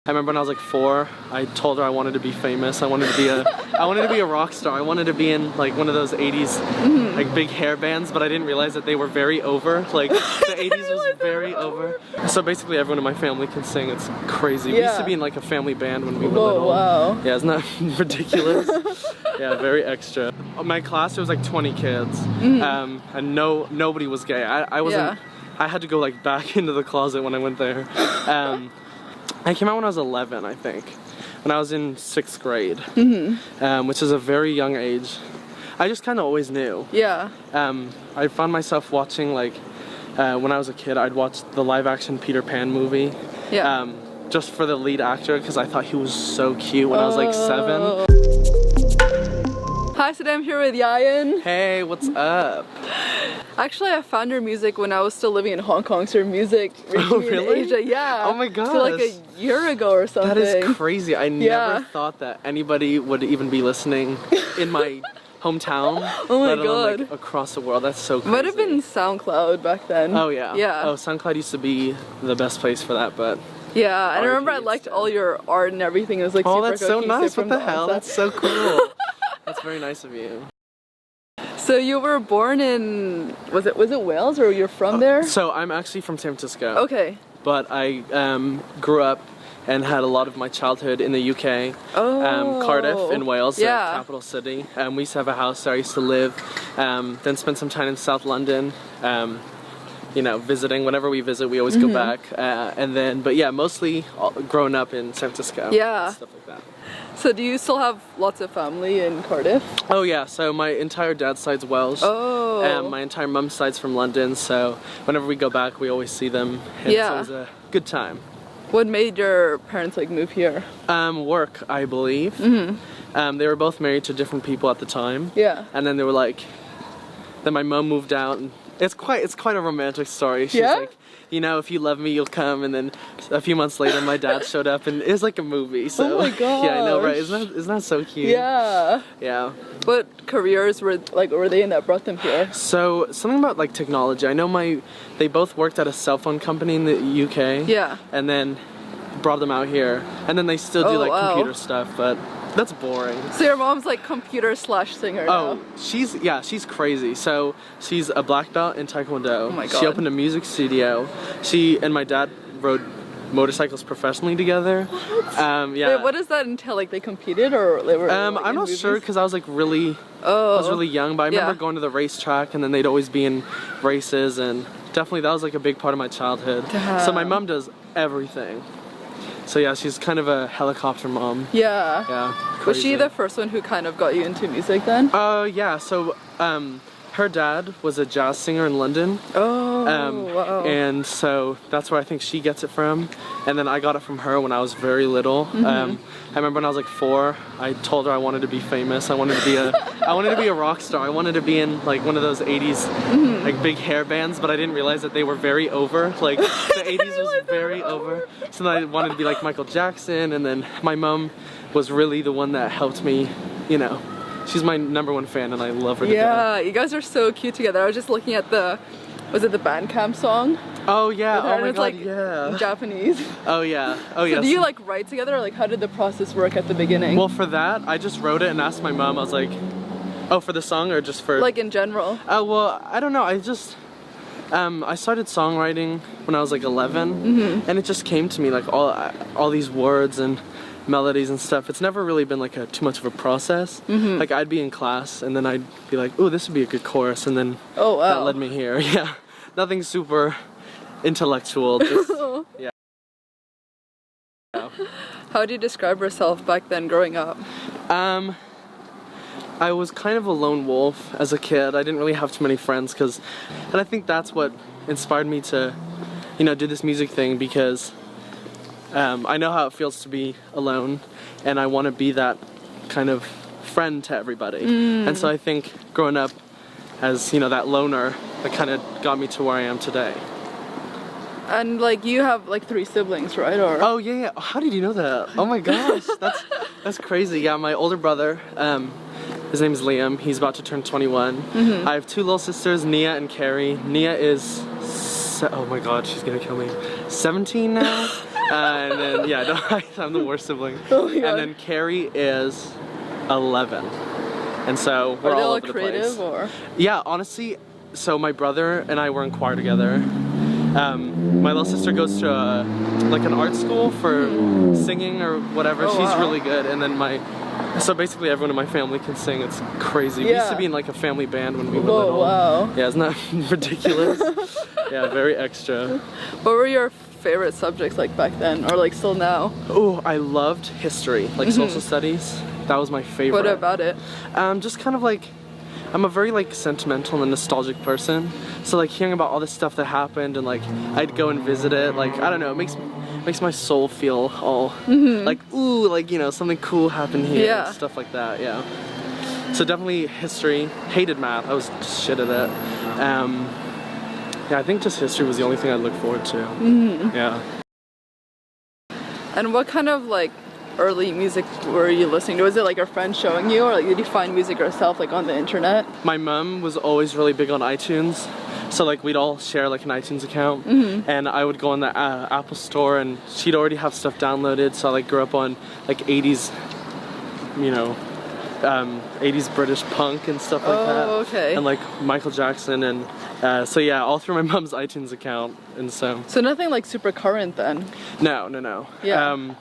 I remember when I was like 4, I told her I wanted to be famous. I wanted to be a rock star. I wanted to be in like one of those 80s like big hair bands, but I didn't realize that they were very over. Like the 80s was very over. So basically everyone in my family can sing. It's crazy. We used to be in like a family band when we were little. Wow. Yeah, isn't that ridiculous? Yeah, very extra. My class, there was like 20 kids, and nobody was gay. I wasn't. I had to go like back into the closet when I went there. I came out when I was 11, I think, when I was in 6th grade, which is a very young age. I just kind of always knew. Yeah. I found myself watching, like, when I was a kid, I'd watch the live-action Peter Pan movie. Yeah. Just for the lead actor, because I thought he was so cute when I was like 7. Hi, today I'm here with Yayan. Hey, what's up? Actually, I found your music when I was still living in Hong Kong, so your music reached me in Asia. Yeah. Oh my gosh. So like a year ago or something. That is crazy. I never thought that anybody would even be listening in my hometown. Oh my let alone, god. like, across the world. That's so crazy. Might have been SoundCloud back then. Oh yeah. Yeah. Oh, SoundCloud used to be the best place for that, but yeah, and I remember I liked all your art and everything. It was like super that's so nice. What the hell? Stuff. That's so cool. That's very nice of you. So you were born in, was it Wales, or you're from there? So I'm actually from San Francisco. Okay. But I grew up and had a lot of my childhood in the UK. Oh. Cardiff in Wales, the capital city. We used to have a house there I used to live. Then spent some time in South London. You know, visiting. Whenever we visit, we always go back. And then, but yeah, mostly growing up in San Francisco. Yeah. And stuff like that. So do you still have lots of family in Cardiff? Oh yeah, so my entire dad's side's Welsh. Oh. And my entire mum's side's from London, so whenever we go back, we always see them. And it's always a good time. What made your parents like move here? Work, I believe. They were both married to different people at the time. Yeah. And then they were like, then my mum moved out, and it's quite a romantic story. She's like, you know, if you love me, you'll come. And then a few months later, my dad showed up, and it was like a movie. So, oh my gosh. Yeah, I know, right? Isn't that so cute? Yeah. Yeah. What careers were they in that brought them here? So something about like technology. I know they both worked at a cell phone company in the UK. Yeah. And then brought them out here, and then they still do like computer stuff, but that's boring. So your mom's like computer/singer now. Oh, she's crazy. So she's a black belt in Taekwondo. Oh my god. She opened a music studio. She and my dad rode motorcycles professionally together. What? Yeah. Wait, what does that entail? Like they competed, or they were? Like, I'm not sure because I was like really, I was really young. But I remember going to the racetrack, and then they'd always be in races, and definitely that was like a big part of my childhood. Damn. So my mom does everything. So yeah, she's kind of a helicopter mom. Yeah. Yeah. Crazy. Was she the first one who kind of got you into music then? Yeah. So her dad was a jazz singer in London. Oh, wow. And so that's where I think she gets it from. And then I got it from her when I was very little. I remember when I was like 4, I told her I wanted to be famous. I wanted to be a rock star. I wanted to be in like one of those 80s like big hair bands, but I didn't realize that they were very over. Like the 80s was very over. So then I wanted to be like Michael Jackson, and then my mom was really the one that helped me, you know. She's my #1 fan, and I love her to death. Yeah, you guys are so cute together. I was just looking at was it the Bandcamp song? Oh yeah, oh my it's god, like yeah. Japanese. Oh yeah, oh yeah. So do you like write together, or like how did the process work at the beginning? Well, for that, I just wrote it and asked my mom. I was like, oh, for the song or just for? Like in general. Oh well, I don't know. I just, I started songwriting when I was like 11, and it just came to me like all these words and melodies and stuff. It's never really been like too much of a process. Like I'd be in class and then I'd be like, oh, this would be a good chorus, and then that led me here. Yeah, nothing super intellectual. Just, yeah. How do you describe yourself back then growing up? I was kind of a lone wolf as a kid. I didn't really have too many friends, and I think that's what inspired me to, you know, do this music thing, because I know how it feels to be alone, and I want to be that kind of friend to everybody. And so I think growing up as, you know, that loner, that kind of got me to where I am today. And like you have like 3 siblings, right? Or oh yeah. How did you know that? Oh my gosh, that's crazy. Yeah, my older brother, his name is Liam. He's about to turn 21. I have 2 little sisters, Nia and Carrie. Nia is, oh my god, she's gonna kill me. 17 now. And then, yeah, no, I'm the worst sibling. Oh my God. And then Carrie is 11. And so we're Are they all all over the creative place. or? Yeah, honestly, so my brother and I were in choir together. My little sister goes to like an art school for singing or whatever. Oh, She's wow. really good. And then so basically everyone in my family can sing. It's crazy. We used to be in like a family band when we were Whoa, little. wow. Yeah, isn't that ridiculous? Yeah, very extra. What were your favorite subjects like back then, or like still now? Oh, I loved history, like social studies. That was my favorite. What about it? Just kind of like, I'm a very like sentimental and nostalgic person. So like hearing about all this stuff that happened and like I'd go and visit it, like I don't know, it makes my soul feel all like ooh, like you know, something cool happened here, Yeah. stuff like that. Yeah. So definitely history. Hated math. I was just shit at it. Yeah, I think just history was the only thing I looked forward to. Yeah. And what kind of like early music were you listening to? Was it like your friends showing you, or like did you find music yourself like on the internet? My mom was always really big on iTunes, so like we'd all share like an iTunes account, and I would go on the Apple store, and she'd already have stuff downloaded. So I like grew up on like 80s, you know, 80s British punk and stuff like that. Oh, okay. And like Michael Jackson, and so yeah, all through my mom's iTunes account, and so. So nothing like super current then? No. Yeah.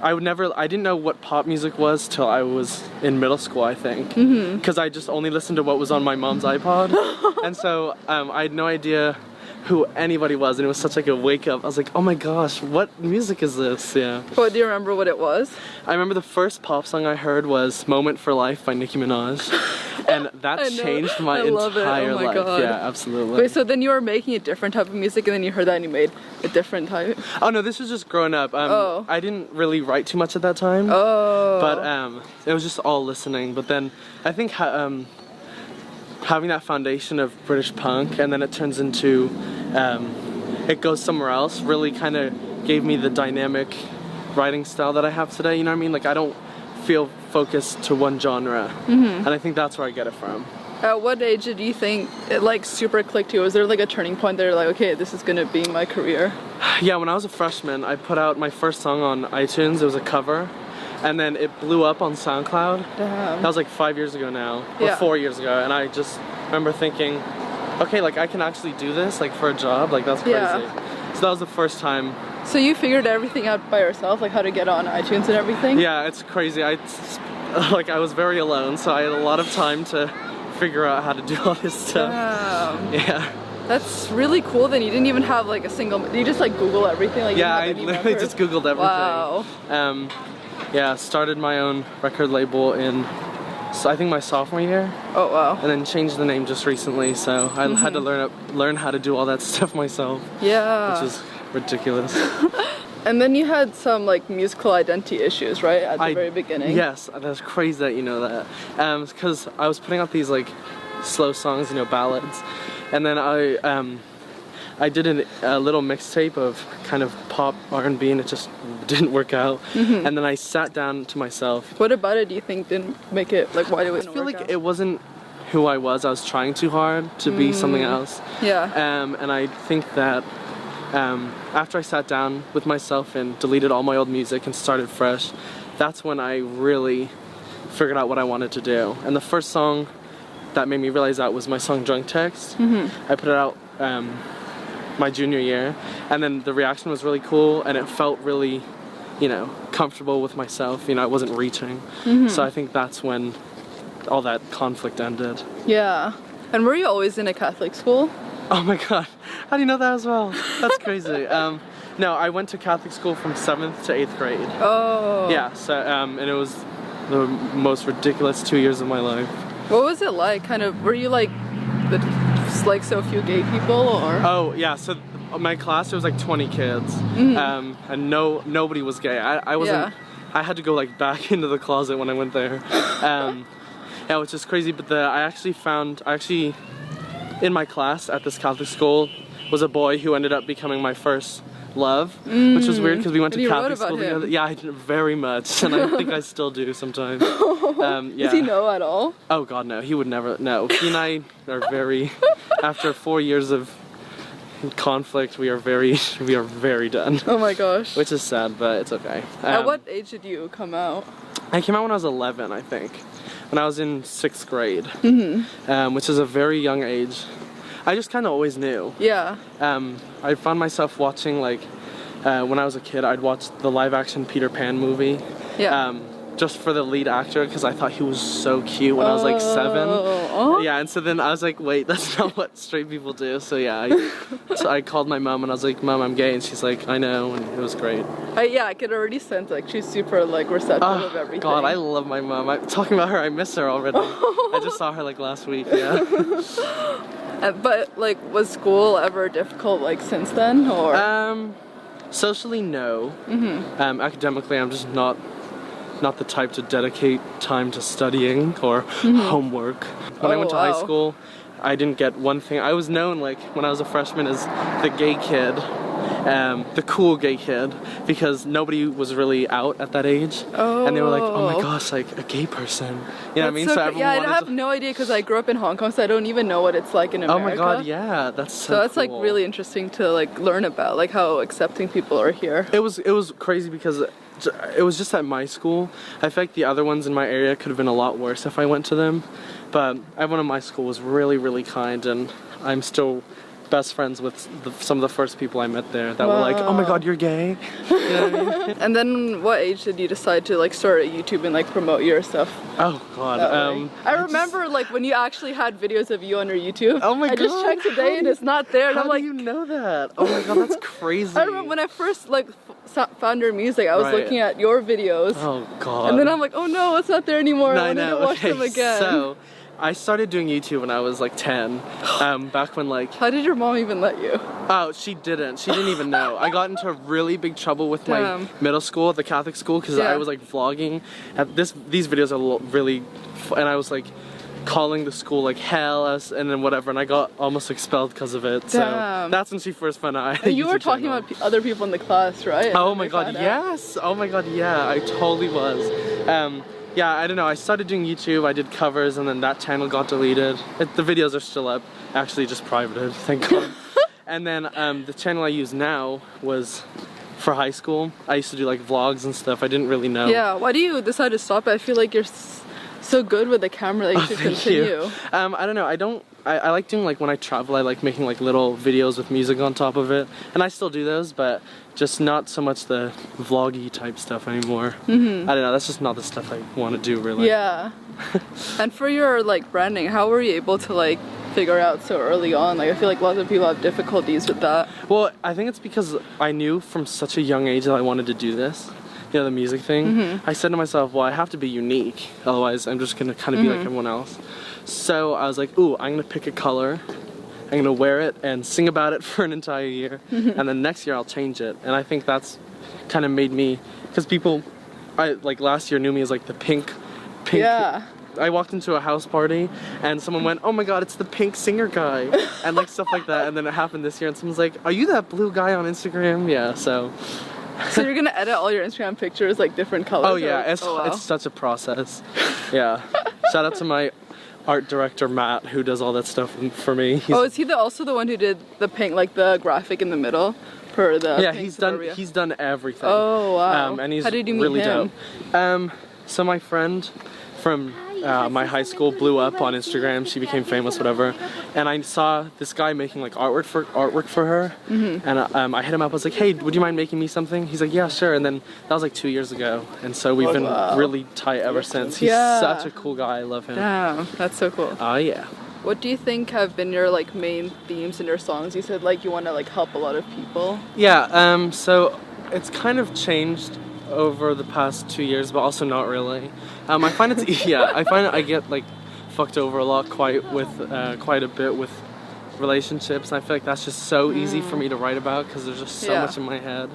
I didn't know what pop music was till I was in middle school, I think. Because I just only listened to what was on my mom's iPod. And so I had no idea who anybody was, and it was such like a wake up. I was like, oh my gosh, what music is this? Yeah. What, do you remember what it was? I remember the first pop song I heard was Moment for Life by Nicki Minaj. And that I know. changed my I love it. entire Oh my life. God. Yeah, absolutely. Wait, so then you were making a different type of music, and then you heard that and you made a different type? Oh no, this was just growing up. I didn't really write too much at that time. Oh. But it was just all listening. But then I think having that foundation of British punk, and then it turns into it goes somewhere else, really kind of gave me the dynamic writing style that I have today. You know what I mean? Like I don't feel focused to one genre, and I think that's where I get it from. At what age did you think it like super clicked to you? Was there like a turning point there, like, okay, this is gonna be my career? Yeah, when I was a freshman, I put out my first song on iTunes. It was a cover, and then it blew up on SoundCloud. Damn. That was like 5 years ago now, or Yeah. 4 years ago, and I just remember thinking, okay, like I can actually do this, like for a job, like that's crazy. Yeah. So that was the first time. So you figured everything out by yourself, like how to get on iTunes and everything? Yeah, it's crazy. I was very alone, so I had a lot of time to figure out how to do all this stuff. Damn. Yeah. That's really cool. Then you didn't even have like a single. You just like Google everything. Like, you Yeah, I didn't have any literally members? just Googled everything. Wow. Yeah, started my own record label in, so I think my sophomore year, Oh wow. and then changed the name just recently. So I had to learn how to do all that stuff myself, Yeah. which is ridiculous. And then you had some like musical identity issues, right, at the very beginning? Yes, that's crazy that you know that. Because I was putting out these like slow songs, you know, ballads, and then I did a little mixtape of kind of pop R&B, and it just didn't work out. And then I sat down to myself. What about it do you think didn't make it, like, why did it I feel work like out? it wasn't who I was. I was trying too hard to be something else. Yeah. And I think that after I sat down with myself and deleted all my old music and started fresh, that's when I really figured out what I wanted to do. And the first song that made me realize that was my song Drunk Text. I put it out my junior year, and then the reaction was really cool, and it felt really, you know, comfortable with myself. You know, I wasn't reaching. So I think that's when all that conflict ended. Yeah. And were you always in a Catholic school? Oh my god, how do you know that as well? That's crazy. No, I went to Catholic school from 7th to 8th grade. Oh. Yeah, so, and it was the most ridiculous 2 years of my life. What was it like? Kind of, were you like so few gay people, or? Oh yeah, so my class, there was like 20 kids, and nobody was gay. I wasn't. Yeah. I had to go like back into the closet when I went there. Yeah, which is crazy. But I actually in my class at this Catholic school was a boy who ended up becoming my first love, which was weird because we went to And you wrote Catholic about school him. together. Yeah, I did very much, and I think I still do sometimes. Yeah. Does he know at all? Oh God, no. He would never. No, he and I are very. After 4 years of, conflict. We are very done. Oh my gosh. Which is sad, but it's okay. At what age did you come out? I came out when I was 11, I think. When I was in 6th grade, which is a very young age. I just kind of always knew. Yeah. I found myself watching, like, when I was a kid, I'd watch the live-action Peter Pan movie. Yeah. Just for the lead actor, because I thought he was so cute when I was like 7. Oh. Yeah, and so then I was like, wait, that's not what straight people do. So yeah, so I called my mom and I was like, Mom, I'm gay, and she's like, I know, and it was great. Yeah, I could already sense like she's super like receptive of everything. God, I love my mom. I'm talking about her, I miss her already. I just saw her like last week. Yeah. But like, was school ever difficult like since then, or? Socially, no. Academically, I'm just not the type to dedicate time to studying or homework. When I went to high school, I didn't get one thing. I was known, like, when I was a freshman as the gay kid, the cool gay kid, because nobody was really out at that age. And they were like, oh my gosh, like, a gay person. You know what I mean? So yeah, I have no idea because I grew up in Hong Kong, so I don't even know what it's like in America. Oh my god, yeah, that's so that's cool. like really interesting to like learn about, like how accepting people are here. It was crazy because it was just at my school. I feel like the other ones in my area could have been a lot worse if I went to them. But everyone in my school was really, really kind, and I'm still best friends with some of the first people I met there that were like, oh my god, you're gay. You know what I mean? And then what age did you decide to like start a YouTube and like promote your stuff? Oh god. I remember like when you actually had videos of you on your YouTube. Oh my god. I just checked today and it's not there, and I'm like, how do you know that? Oh my god, that's crazy. I remember when I first like found your music, I was looking at your videos. Oh god. And then I'm like, oh no, it's not there anymore. No, I wanted to watch them again. So I started doing YouTube when I was like 10, back when like... How did your mom even let you? Oh, she didn't even know. I got into really big trouble with my middle school, the Catholic school, because I was like vlogging. These videos are really... And I was like calling the school like hell, and then whatever, and I got almost expelled because of it. So that's when she first found out I had a You were YouTube talking channel. about other people in the class, right? Oh my god, yes! Oh my god, yeah, I totally was. Yeah, I don't know, I started doing YouTube, I did covers, and then that channel got deleted. The videos are still up, actually just privated, thank god. And then the channel I use now was for high school. I used to do like vlogs and stuff, I didn't really know. Yeah, why do you decide to stop it? I feel like you're so good with the camera that you should continue. I don't know, I like doing, like, when I travel, I like making like little videos with music on top of it, and I still do those, but just not so much the vloggy type stuff anymore. I don't know, that's just not the stuff I want to do really. Yeah. And for your like branding, how were you able to like figure out so early on? Like, I feel like lots of people have difficulties with that. Well, I think it's because I knew from such a young age that I wanted to do this. You know, the music thing. I said to myself, well, I have to be unique, otherwise I'm just gonna kind of be like everyone else. So I was like, ooh, I'm gonna pick a color, I'm gonna wear it and sing about it for an entire year, and then next year I'll change it. And I think that's kind of made me, because people, like last year knew me as like the pink. Yeah. I walked into a house party and someone went, oh my god, it's the pink singer guy, and like stuff like that. And then it happened this year and someone's like, are you that blue guy on Instagram? Yeah, so. So you're gonna edit all your Instagram pictures like different colors? Oh yeah, it's such a process. Yeah. Shout out to my art director Matt, who does all that stuff for me. Is he also the one who did the pink, like the graphic in the middle for the? Yeah, pink he's done everything. Oh wow. And he's How did you meet really him? dope. So my friend from my high school blew up on Instagram. She became famous, whatever. And I saw this guy making like artwork for her. And I hit him up. I was like, hey, would you mind making me something? He's like, yeah, sure. And then that was like 2 years ago. And so we've been really tight ever since. He's such a cool guy. I love him. Damn, that's so cool. Oh yeah. What do you think have been your like main themes in your songs? You said like you want to like help a lot of people. Yeah. So it's kind of changed over the past 2 years, but also not really. I find it's I find I get like fucked over a lot quite a bit with relationships, and I feel like that's just so easy for me to write about because there's just so much in my head.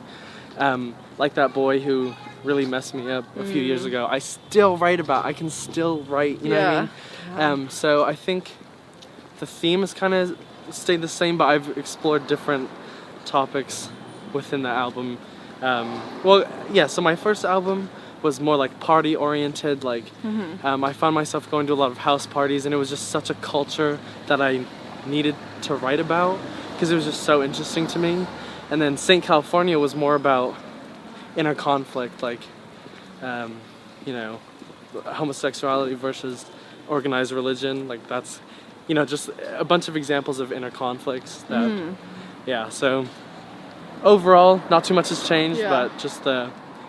Like that boy who really messed me up a few years ago, I still write about. I can still write, you know what I mean? So I think the theme has kind of stayed the same, but I've explored different topics within the album. So my first album was more like party oriented, like I found myself going to a lot of house parties, and it was just such a culture that I needed to write about. because it was just so interesting to me. And then St. California was more about inner conflict, like, you know, homosexuality versus organized religion. Like that's, you know, just a bunch of examples of inner conflicts that, yeah, so overall, not too much has changed, but just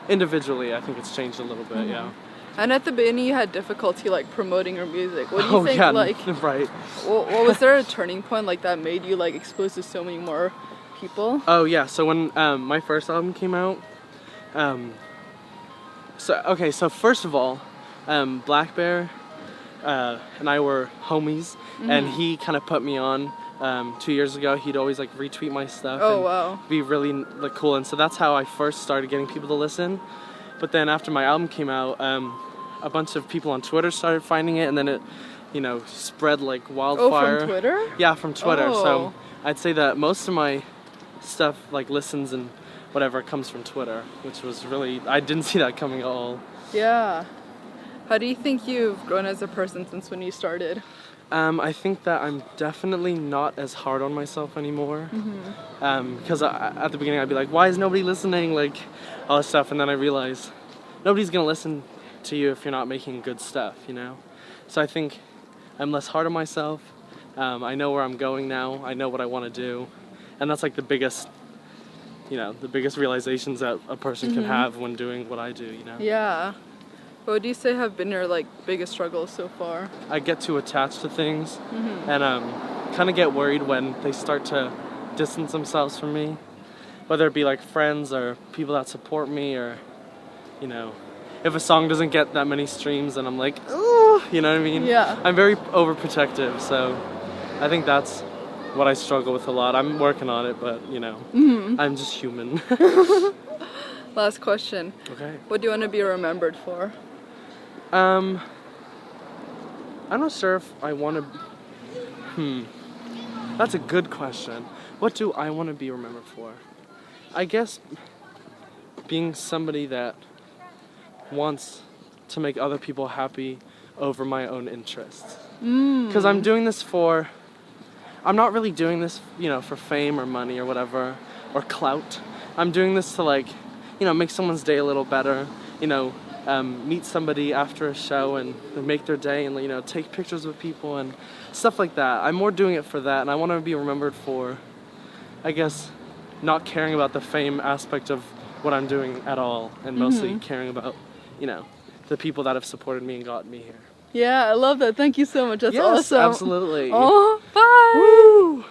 individually, I think it's changed a little bit, yeah. And at the beginning, you had difficulty like promoting your music. What do you think? Yeah, like, right. What was there a turning point like that made you like exposed to so many more people? Oh yeah. So when my first album came out, so first of all, Blackbear and I were homies, and he kind of put me on 2 years ago. He'd always like retweet my stuff. Oh and wow. Be really like cool, and so that's how I first started getting people to listen. But then after my album came out, a bunch of people on Twitter started finding it, and then it, you know, spread like wildfire. Oh, from Twitter? Yeah, from Twitter. Oh. So I'd say that most of my stuff, like listens and whatever, comes from Twitter, which was really, I didn't see that coming at all. Yeah. How do you think you've grown as a person since when you started? I think that I'm definitely not as hard on myself anymore. Because at the beginning I'd be like, why is nobody listening? Like, all this stuff. And then I realized nobody's going to listen to you if you're not making good stuff, you know? So I think I'm less hard on myself. I know where I'm going now. I know what I want to do. And that's like the biggest, you know, the biggest realizations that a person can have when doing what I do, you know? Yeah. What do you say have been your like biggest struggles so far? I get too attached to things and kind of get worried when they start to distance themselves from me, whether it be like friends or people that support me, or, you know, if a song doesn't get that many streams and I'm like, oh, you know what I mean? Yeah. I'm very overprotective, so I think that's what I struggle with a lot. I'm working on it, but, you know, I'm just human. Last question. Okay. What do you want to be remembered for? I'm not sure if I want to... That's a good question. What do I want to be remembered for? I guess being somebody that wants to make other people happy over my own interests. Because I'm doing this for... I'm not really doing this, you know, for fame or money or whatever, or clout. I'm doing this to, like, you know, make someone's day a little better, you know, meet somebody after a show and make their day, and, you know, take pictures with people and stuff like that. I'm more doing it for that, and I want to be remembered for, I guess, not caring about the fame aspect of what I'm doing at all, and mostly caring about, you know, the people that have supported me and gotten me here. Yeah, I love that. Thank you so much. That's yes, awesome. Absolutely. Oh, bye. Woo!